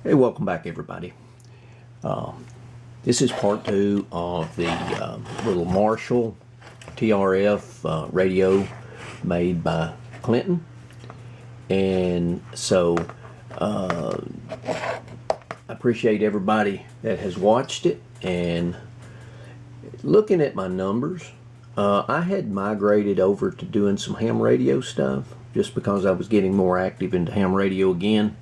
Hey, welcome back everybody. This is part 2 of the little Marshall TRF radio made by Clinton. And so I appreciate everybody that has watched it. And looking at my numbers, I had migrated over to doing some ham radio stuff just because I was getting more active into ham radio again.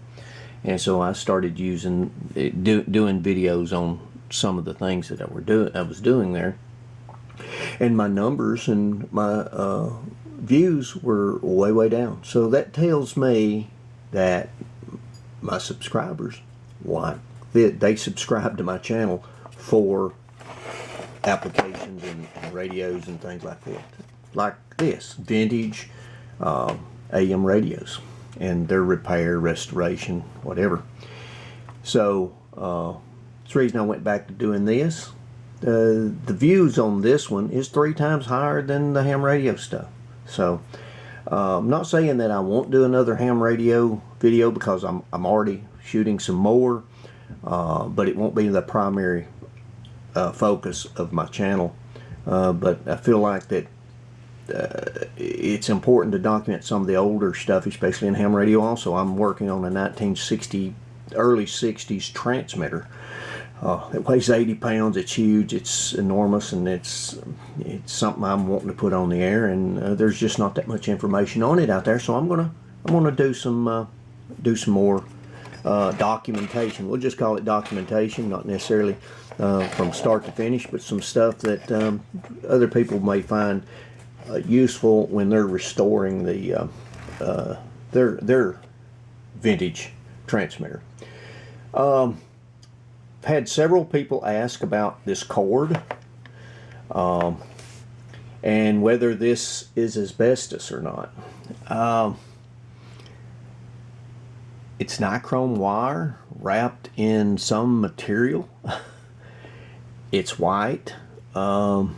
And so I started using doing videos on some of the things that I was doing there, and my numbers and my views were way down. So that tells me that my subscribers they subscribe to my channel for applications and radios and things like that, like this vintage AM radios and their repair, restoration, whatever. So that's the reason I went back to doing this. The views on this one is 3 times higher than the ham radio stuff. So I'm not saying that I won't do another ham radio video, because I'm already shooting some more, but it won't be the primary focus of my channel. But I feel like that it's important to document some of the older stuff, especially in ham radio. Also, I'm working on a 1960, early 60s transmitter. It weighs 80 pounds. It's huge. It's enormous, and it's something I'm wanting to put on the air. And there's just not that much information on it out there. So I'm gonna do some more documentation. We'll just call it documentation, not necessarily from start to finish, but some stuff that other people may find useful when they're restoring the their vintage transmitter. Had several people ask about this cord and whether this is asbestos or not. It's nichrome wire wrapped in some material. It's white, and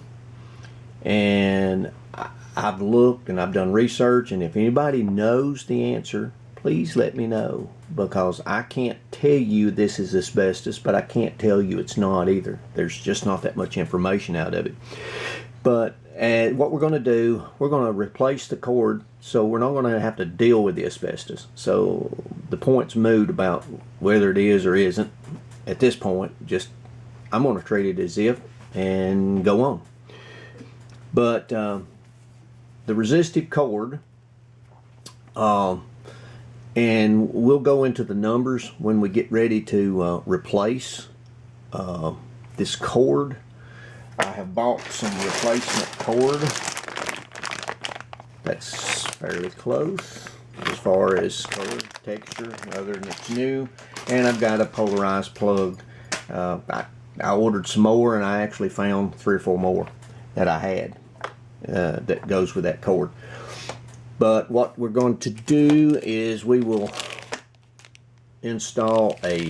I've looked and I've done research, and if anybody knows the answer, please let me know, because I can't tell you this is asbestos, but I can't tell you it's not either. There's just not that much information out of it. But what we're going to do, we're going to replace the cord, so we're not going to have to deal with the asbestos. So the point's moot about whether it is or isn't at this point. Just I'm going to treat it as if and go on. But the resistive cord, and we'll go into the numbers when we get ready to replace this cord. I have bought some replacement cord that's fairly close as far as color, texture, other than it's new. And I've got a polarized plug. I ordered some more, and I actually found 3 or 4 more that I had that goes with that cord. But what we're going to do is we will install a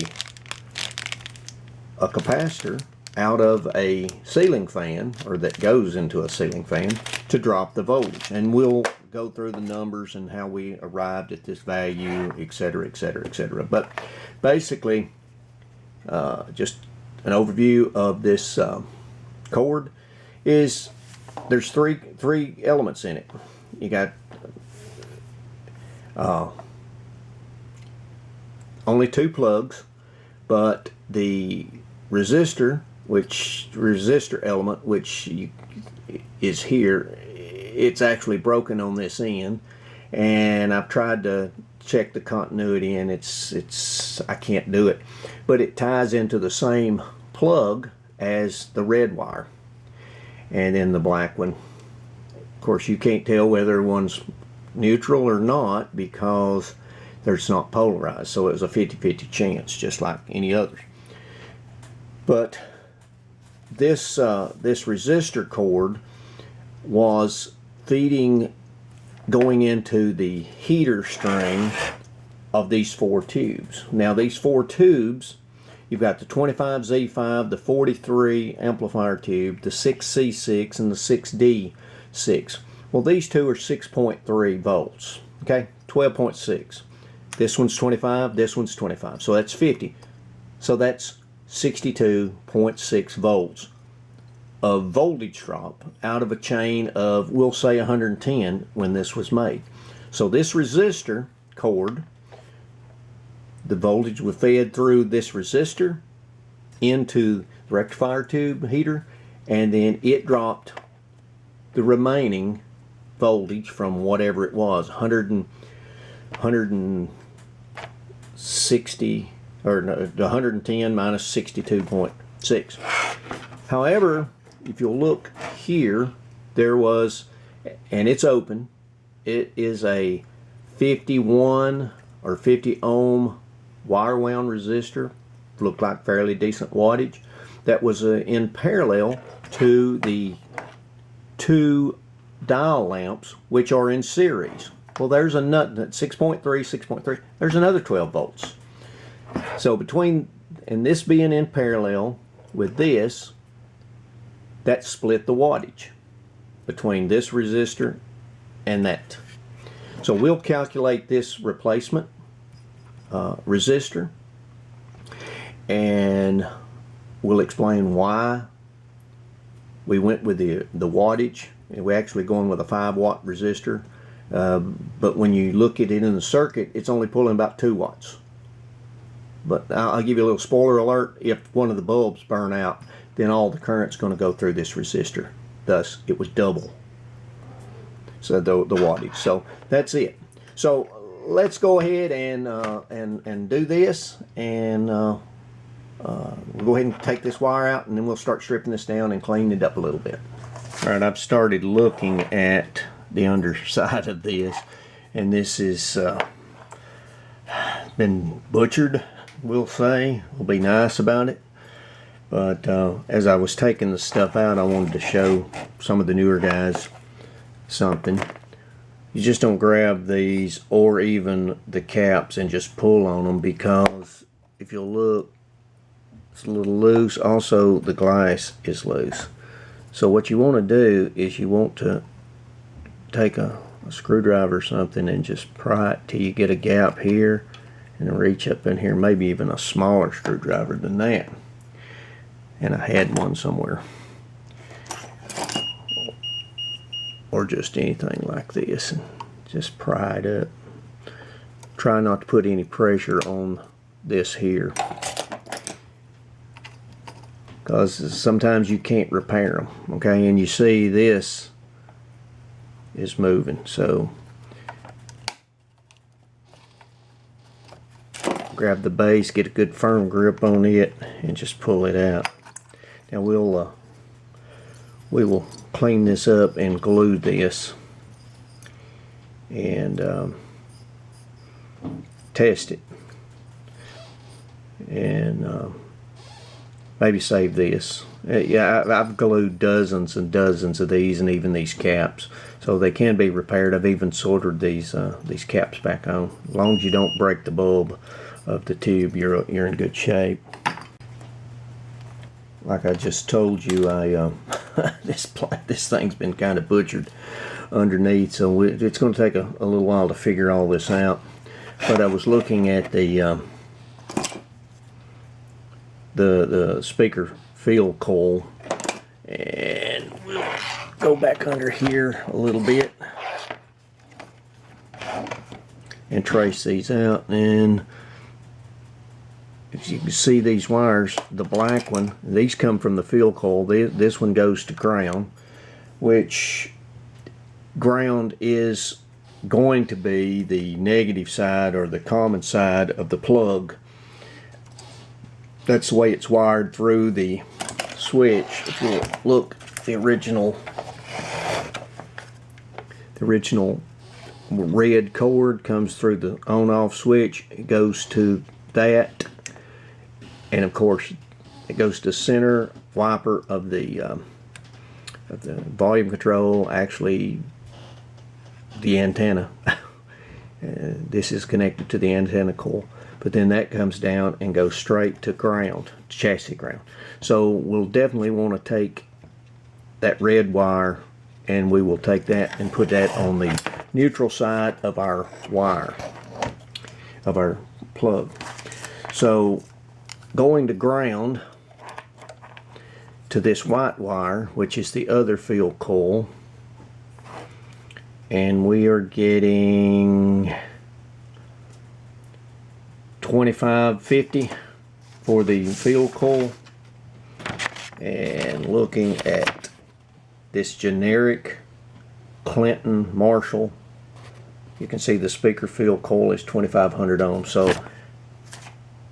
capacitor out of a ceiling fan, or that goes into a ceiling fan, to drop the voltage. And we'll go through the numbers and how we arrived at this value, etc., etc., etc. But basically, just an overview of this cord is there's three elements in it. You got only 2 plugs, but the resistor element, which is here, it's actually broken on this end, and I've tried to check the continuity, and I can't do it, but it ties into the same plug as the red wire, and then the black one. Of course, you can't tell whether one's neutral or not because it's not polarized, so it was a 50-50 chance, just like any others. But this resistor cord was going into the heater string of these 4 tubes. Now these 4 tubes, you've got the 25Z5, the 43 amplifier tube, the 6C6, and the 6D6. Well, these two are 6.3 volts, okay, 12.6. This one's 25, this one's 25. So that's 50. So that's 62.6 volts of voltage drop out of a chain of, we'll say, 110 when this was made. So this resistor cord, the voltage was fed through this resistor into the rectifier tube heater, and then it dropped the remaining voltage from whatever it was, 160, or no, 110 minus 62.6. However, if you'll look here, there was, and it's open, it is a 51 or 50 ohm wire wound resistor, looked like fairly decent wattage, that was in parallel to the two dial lamps which are in series. Well, there's a nut at 6.3, 6.3, there's another 12 volts. So between, and this being in parallel with this, that split the wattage between this resistor and that. So we'll calculate this replacement resistor, and we'll explain why we went with the wattage. We're actually going with a 5-watt resistor, but when you look at it in the circuit, it's only pulling about 2 watts. But I'll give you a little spoiler alert: if one of the bulbs burn out, then all the current's going to go through this resistor. Thus, it was double. So the wattage. So that's it. So let's go ahead and do this, and we'll go ahead and take this wire out, and then we'll start stripping this down and cleaning it up a little bit. All right, I've started looking at the underside of this, and this is been butchered, we'll say. We'll be nice about it. But as I was taking the stuff out, I wanted to show some of the newer guys something. You just don't grab these or even the caps and just pull on them, because if you'll look, it's a little loose. Also, the glass is loose. So what you want to do is you want to take a screwdriver or something and just pry it till you get a gap here, and then reach up in here, maybe even a smaller screwdriver than that. And I had one somewhere, or just anything like this, and just pry it up. Try not to put any pressure on this here, because sometimes you can't repair them, okay? And you see this is moving, so grab the base, get a good firm grip on it, and just pull it out. Now we will clean this up and glue this, and test it, and maybe save this. Yeah, I've glued dozens and dozens of these, and even these caps, so they can be repaired. I've even soldered these caps back on. As long as you don't break the bulb of the tube, you're in good shape. Like I just told you, this thing's been kind of butchered underneath, so it's going to take a little while to figure all this out. But I was looking at the speaker field coil, and we'll go back under here a little bit and trace these out. And if you can see these wires, the black one, these come from the field coil. This one goes to ground, which ground is going to be the negative side, or the common side of the plug. That's the way it's wired through the switch. If you look, the original red cord comes through the on-off switch. It goes to that, and of course it goes to center wiper of the volume control, actually the antenna. This is connected to the antenna coil, but then that comes down and goes straight to ground, chassis ground. So we'll definitely want to take that red wire, and we will take that and put that on the neutral side of our wire. of our plug. So going to ground to this white wire, which is the other field coil, and we are getting 2550 for the field coil. And looking at this generic Clinton Marshall, you can see the speaker field coil is 2500 ohms, so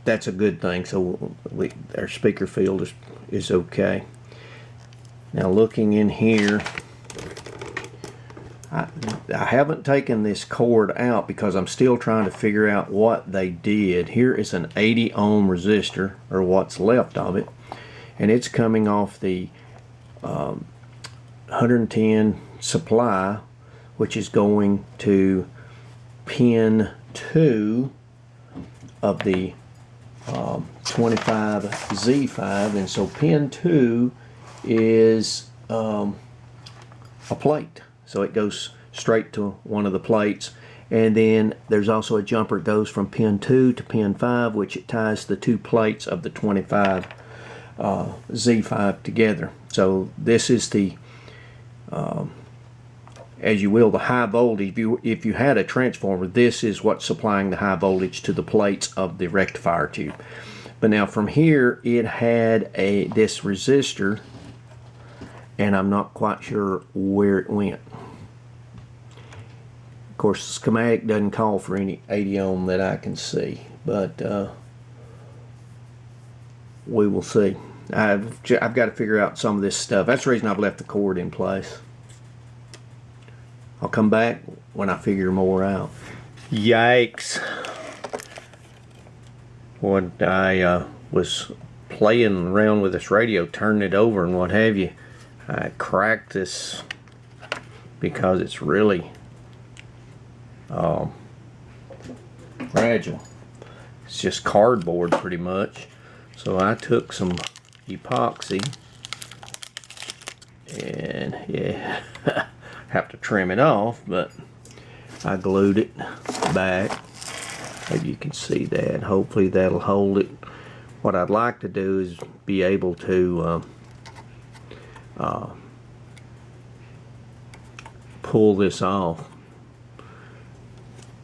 that's a good thing. So our speaker field is okay. Now looking in here, I haven't taken this cord out because I'm still trying to figure out what they did. Here is an 80 ohm resistor, or what's left of it, and it's coming off the 110 supply, which is going to pin 2 of the 25Z5, and so pin 2 is a plate, so it goes straight to one of the plates. And then there's also a jumper that goes from pin 2 to pin 5, which it ties the 2 plates of the 25 Z5 together. So this is the as you will, the high voltage. If you had a transformer, this is what's supplying the high voltage to the plates of the rectifier tube. But now from here, it had this resistor, and I'm not quite sure where it went. Of course, the schematic doesn't call for any 80 ohm that I can see, but we will see. I've got to figure out some of this stuff. That's the reason I've left the cord in place. I'll come back when I figure more out. Yikes. When I was playing around with this radio, turning it over and what have you, I cracked this because it's really fragile. It's just cardboard pretty much. So I took some epoxy and yeah, have to trim it off, but I glued it back. Maybe you can see that. Hopefully that'll hold it. What I'd like to do is be able to pull this off,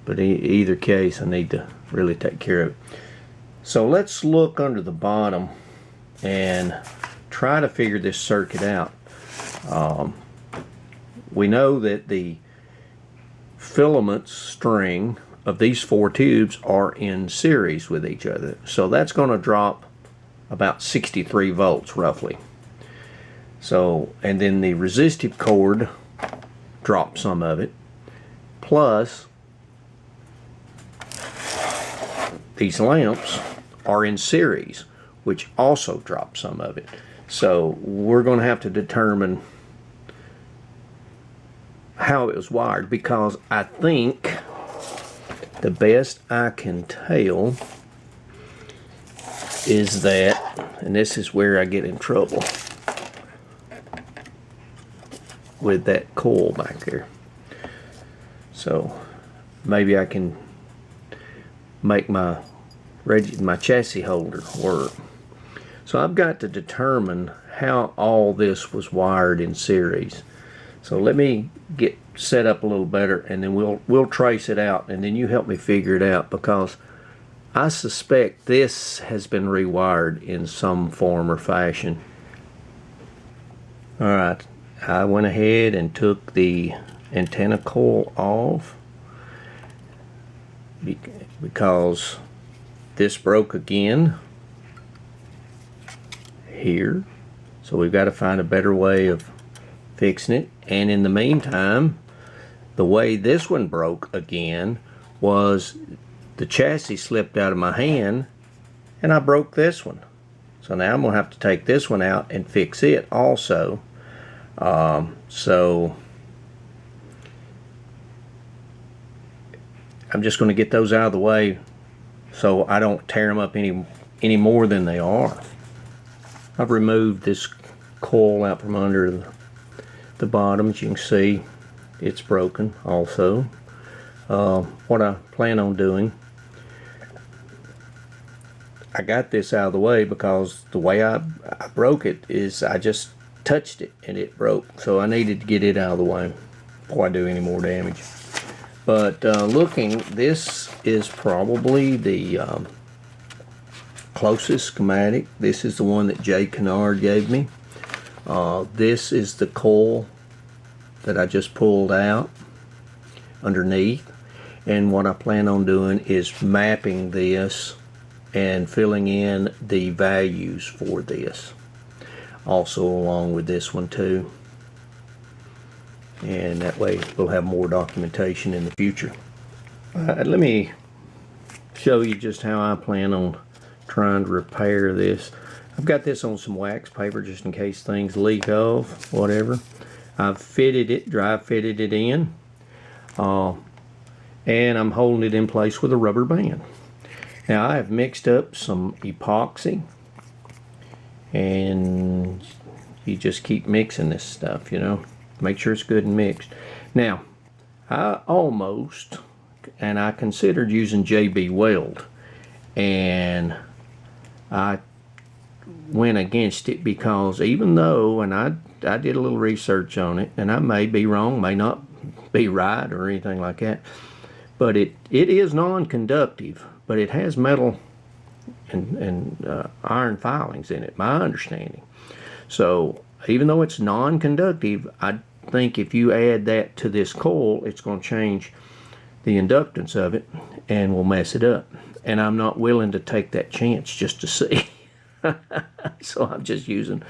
but in either case I need to really take care of it. So let's look under the bottom and try to figure this circuit out. We know that the filament string of these 4 tubes are in series with each other, so that's going to drop about 63 volts roughly. So, and then the resistive cord drops some of it, plus these lamps are in series, which also drop some of it. So we're going to have to determine how it was wired, because I think the best I can tell is that, and this is where I get in trouble with that coil back there. So maybe I can make my chassis holder work. So I've got to determine how all this was wired in series. So let me get set up a little better, and then we'll trace it out, and then you help me figure it out, because I suspect this has been rewired in some form or fashion. Alright, I went ahead and took the antenna coil off because this broke again here. So we've got to find a better way of fixing it. And in the meantime, the way this one broke again was the chassis slipped out of my hand and I broke this one. So now I'm going to have to take this one out and fix it also. So I'm just going to get those out of the way so I don't tear them up any more than they are. I've removed this coil out from under the bottom. As you can see, it's broken also. What I plan on doing I got this out of the way because the way I broke it is I just touched it and it broke. So I needed to get it out of the way before I do any more damage. But looking, this is probably the closest schematic. This is the one that Jay Kennard gave me. This is the coil that I just pulled out underneath. And what I plan on doing is mapping this and filling in the values for this. Also along with this one too. And that way we'll have more documentation in the future. Let me show you just how I plan on trying to repair this. I've got this on some wax paper just in case things leak off, whatever. I've fitted it, dry fitted it in. And I'm holding it in place with a rubber band. Now I have mixed up some epoxy, and you just keep mixing this stuff, you know, make sure it's good and mixed. Now I considered using JB Weld, and I went against it because even though, and I did a little research on it, and I may be wrong, may not be right or anything like that, but it is non-conductive, but it has metal and iron filings in it, my understanding. So even though it's non-conductive, I think if you add that to this coil, it's going to change the inductance of it and will mess it up. And I'm not willing to take that chance just to see. So I'm just using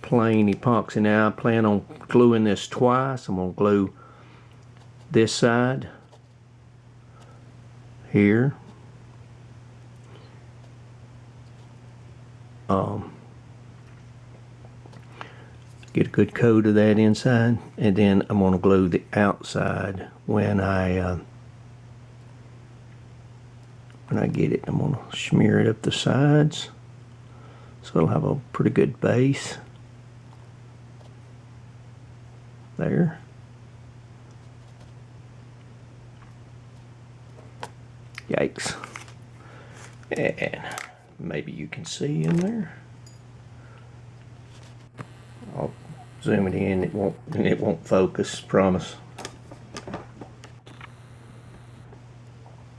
plain epoxy. Now I plan on gluing this twice. I'm going to glue this side here. Get a good coat of that inside, and then I'm going to glue the outside when I get it. I'm going to smear it up the sides so it'll have a pretty good base there. Yikes. And maybe you can see in there. I'll zoom it in, it won't focus, promise.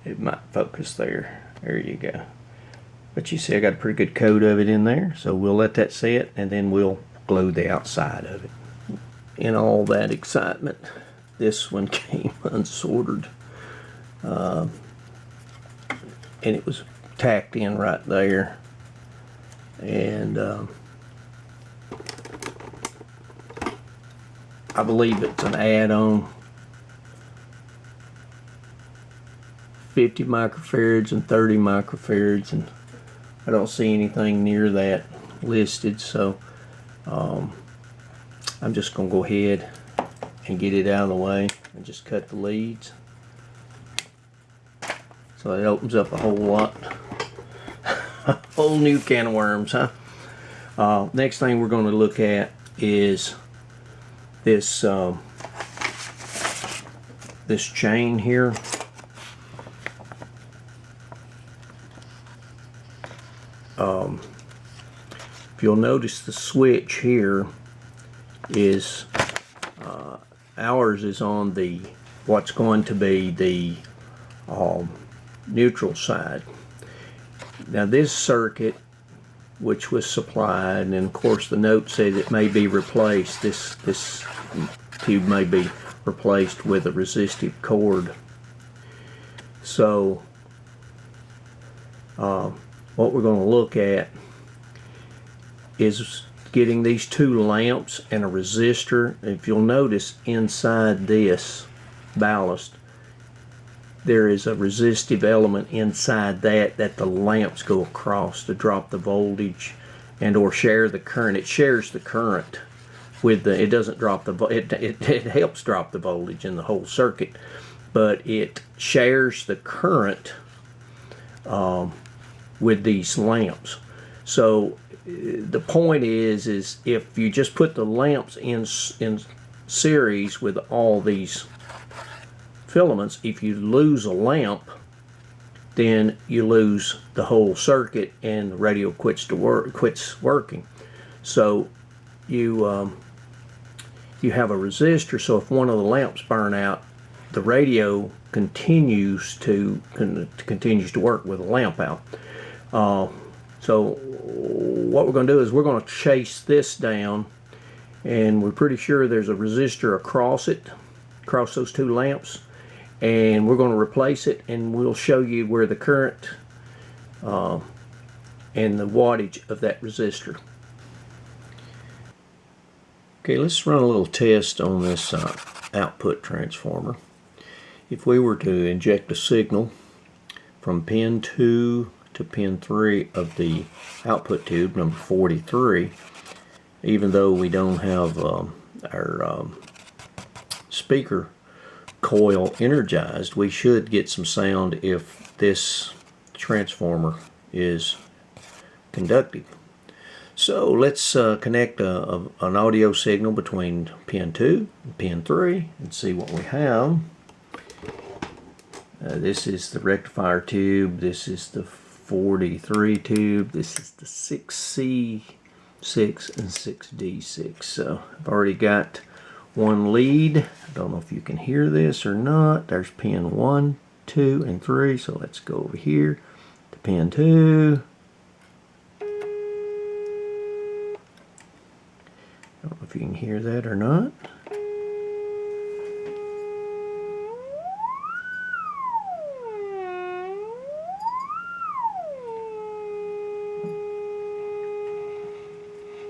It might focus there. There you go. But you see I got a pretty good coat of it in there, so we'll let that set and then we'll glue the outside of it. In all that excitement, this one came unsorted. And it was tacked in right there. And I believe it's an add-on, 50 microfarads and 30 microfarads, and I don't see anything near that listed, so I'm just going to go ahead and get it out of the way and just cut the leads. So it opens up a whole lot, a whole new can of worms, huh? Next thing we're going to look at is this this chain here. If you'll notice, the switch here is ours is on the what's going to be the neutral side. Now this circuit, which was supplied, and of course the note says it may be replaced, this tube may be replaced with a resistive cord. So what we're going to look at is getting these two lamps and a resistor. If you'll notice, inside this ballast there is a resistive element inside that the lamps go across to drop the voltage and or share the current. It shares the current with the, it doesn't drop the, it helps drop the voltage in the whole circuit, but it shares the current with these lamps. So the point is if you just put the lamps in series with all these filaments, if you lose a lamp, then you lose the whole circuit and the radio quits working. So you have a resistor, so if one of the lamps burn out, the radio continues to work with the lamp out. So what we're going to do is we're going to chase this down, and we're pretty sure there's a resistor across those two lamps, and we're going to replace it, and we'll show you where the current and the wattage of that resistor. Okay, let's run a little test on this output transformer. If we were to inject a signal from pin 2 to pin 3 of the output tube, number 43, even though we don't have our speaker coil energized, we should get some sound if this transformer is conductive. So let's connect an audio signal between pin 2 and pin 3 and see what we have. This is the rectifier tube, this is the 43 tube, this is the 6C6 and 6D6. So I've already got one lead. I don't know if you can hear this or not. There's pin 1, 2, and 3. So let's go over here to pin 2. I don't know if you can hear that or not.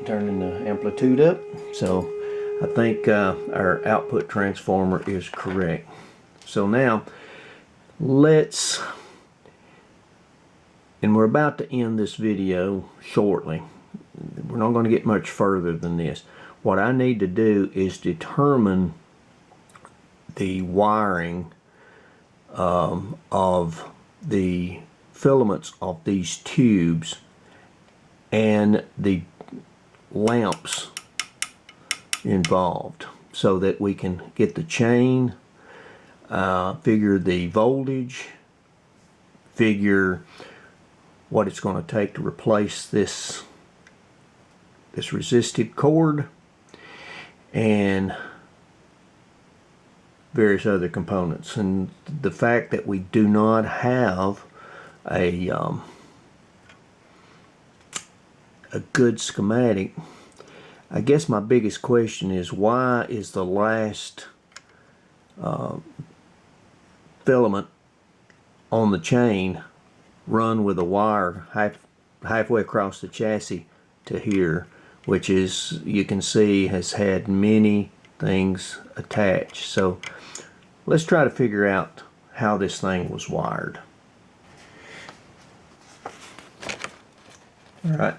Turning the amplitude up. So I think our output transformer is correct. So now let's, and we're about to end this video shortly. We're not going to get much further than this. What I need to do is determine the wiring of the filaments of these tubes and the lamps involved, so that we can get the chain, figure the voltage, figure what it's going to take to replace this resistive cord, and various other components. And the fact that we do not have a good schematic, I guess my biggest question is, why is the last filament on the chain run with a wire halfway across the chassis to here, which is, you can see, has had many things attached. So let's try to figure out how this thing was wired. Alright,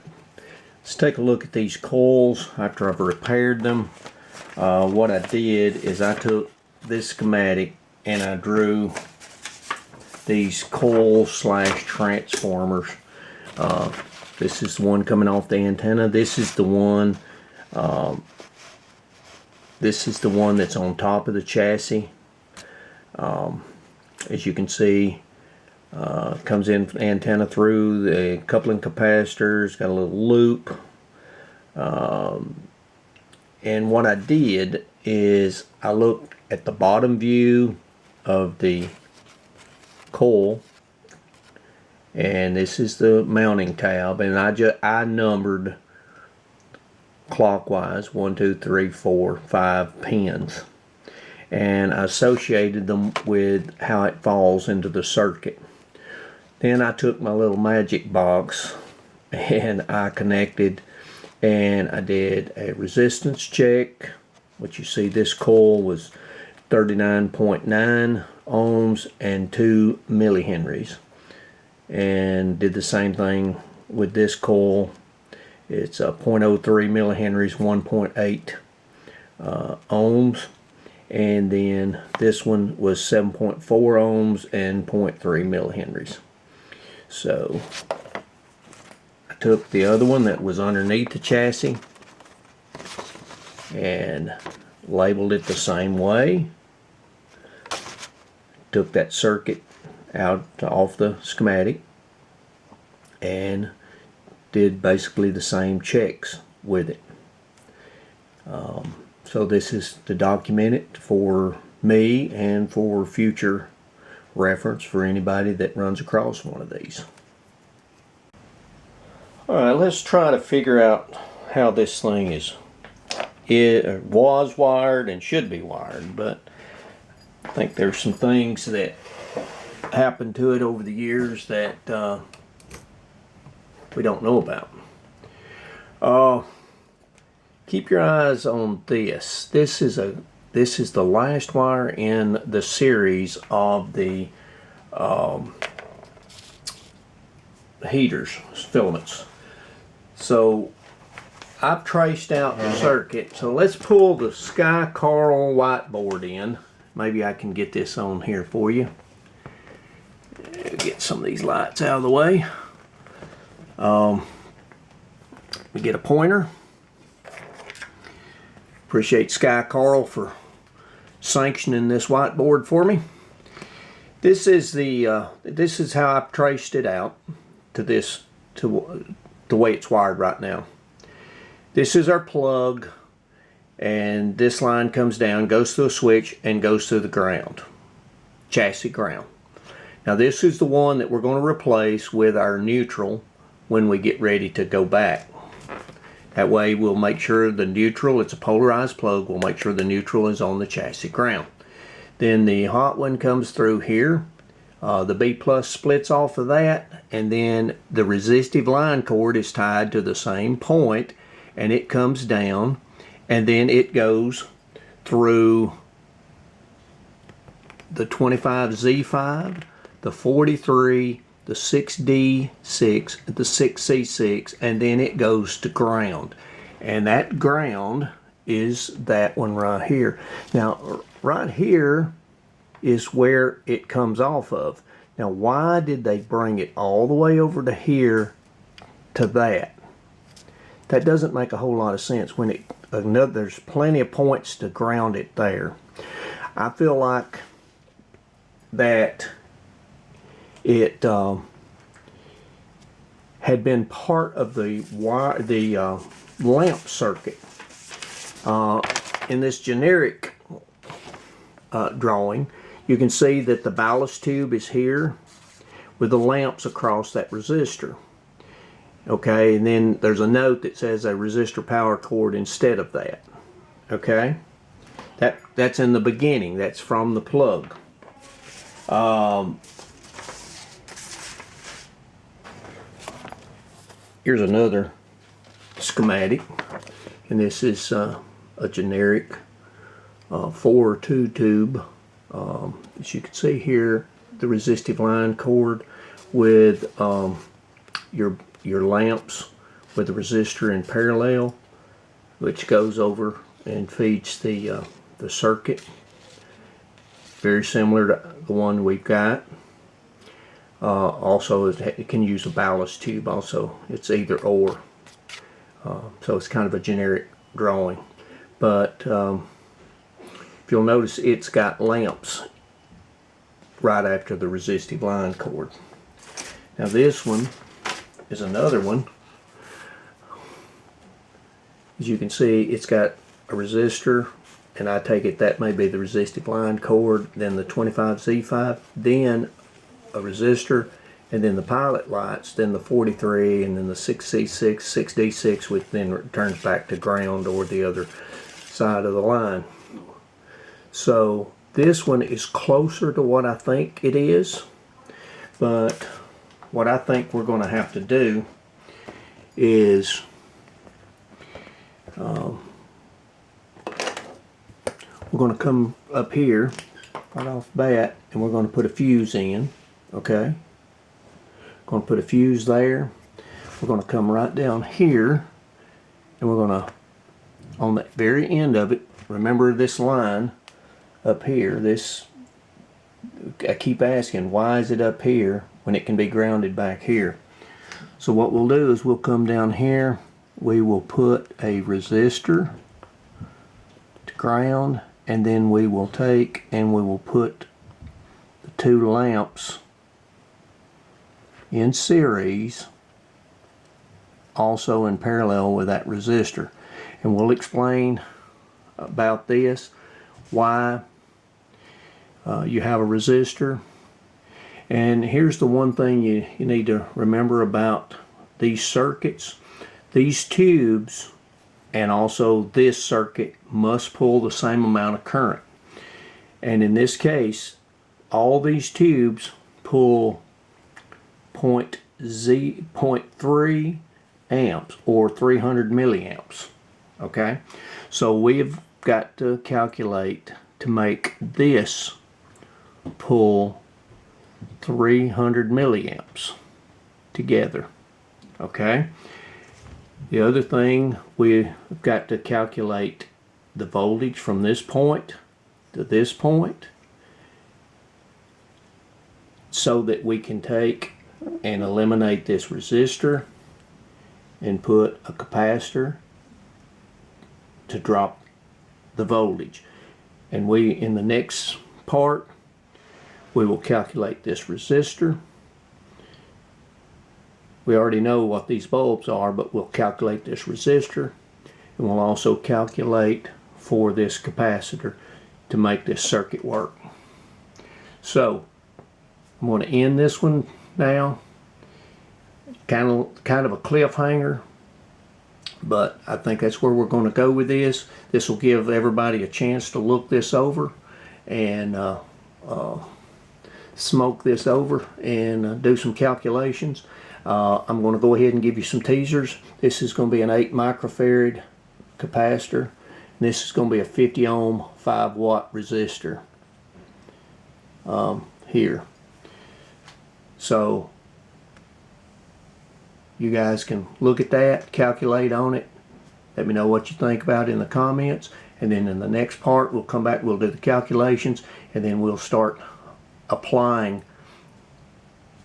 let's take a look at these coils after I've repaired them. What I did is I took this schematic and I drew these coils slash transformers. This is the one coming off the antenna. This is the one that's on top of the chassis. As you can see, comes in antenna through the coupling capacitors, got a little loop. And what I did is I looked at the bottom view of the coil, and this is the mounting tab, and I numbered clockwise 1, 2, 3, 4, 5 pins, and I associated them with how it falls into the circuit. Then I took my little magic box and I connected, and I did a resistance check. What you see, this coil was 39.9 ohms and 2 millihenries, and did the same thing with this coil. It's a 0.03 millihenries, 1.8 ohms, and then this one was 7.4 ohms and 0.3 millihenries. So I took the other one that was underneath the chassis and labeled it the same way. Took that circuit out off the schematic and did basically the same checks with it. So this is to document it for me and for future reference for anybody that runs across one of these. Alright, let's try to figure out how this thing was wired and should be wired, but I think there's some things that happened to it over the years that we don't know about. Keep your eyes on this. This is the last wire in the series of the heaters, filaments. So I've traced out the circuit. So let's pull the Sky Carl whiteboard in. Maybe I can get this on here for you. Get some of these lights out of the way. We get a pointer. Appreciate Sky Carl for sanctioning this whiteboard for me. This is how I've traced it out to the way it's wired right now. This is our plug, and this line comes down, goes through a switch, and goes to the ground, chassis ground. Now this is the one that we're going to replace with our neutral when we get ready to go back. That way we'll make sure the neutral, it's a polarized plug, we'll make sure the neutral is on the chassis ground. Then the hot one comes through here. The B plus splits off of that, and then the resistive line cord is tied to the same point, and it comes down, and then it goes through the 25Z5, the 43, the 6D6, the 6C6, and then it goes to ground. And that ground is that one right here. Now, right here is where it comes off of. Now, why did they bring it all the way over to here to that? That doesn't make a whole lot of sense when there's plenty of points to ground it there. I feel like that it had been part of the lamp circuit. In this generic drawing, you can see that the ballast tube is here with the lamps across that resistor. Okay, and then there's a note that says a resistor power cord instead of that. Okay, that's in the beginning. That's from the plug. Here's another schematic, and this is a generic 4-2 tube. As you can see here, the resistive line cord with your lamps with the resistor in parallel, which goes over and feeds the circuit. Very similar to the one we've got. Also, it can use a ballast tube. Also, it's either or. So it's kind of a generic drawing, but if you'll notice, it's got lamps right after the resistive line cord. Now this one is another one. As you can see, it's got a resistor, and I take it that may be the resistive line cord, then the 25Z5, then a resistor, and then the pilot lights, then the 43, and then the 6C6, 6D6, which then returns back to ground or the other side of the line. So this one is closer to what I think it is, but what I think we're going to have to do is we're going to come up here right off the bat, and we're going to put a fuse in. Okay, going to put a fuse there. We're going to come right down here, and we're going to, on the very end of it, remember this line up here, this, I keep asking, why is it up here when it can be grounded back here? So what we'll do is we'll come down here, we will put a resistor to ground, and then we will take and we will put the two lamps in series, also in parallel with that resistor. And we'll explain about this, why you have a resistor. And here's the one thing you need to remember about these circuits. These tubes and also this circuit must pull the same amount of current. And in this case, all these tubes pull 0.3 amps or 300 milliamps. Okay, so we've got to calculate to make this pull 300 milliamps together. Okay, the other thing, we've got to calculate the voltage from this point to this point so that we can take and eliminate this resistor and put a capacitor to drop the voltage. And in the next part, we will calculate this resistor. We already know what these bulbs are, but we'll calculate this resistor, and we'll also calculate for this capacitor to make this circuit work. So I'm going to end this one now. Kind of a cliffhanger, but I think that's where we're going to go with this. This will give everybody a chance to look this over and smoke this over and do some calculations. I'm going to go ahead and give you some teasers. This is going to be an 8 microfarad capacitor. And this is going to be a 50 ohm 5 watt resistor here. So you guys can look at that, calculate on it, let me know what you think about it in the comments, and then in the next part we'll come back, we'll do the calculations, and then we'll start applying.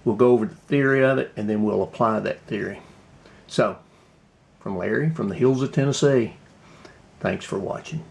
We'll go over the theory of it, and then we'll apply that theory. So, from Larry, from the hills of Tennessee, thanks for watching.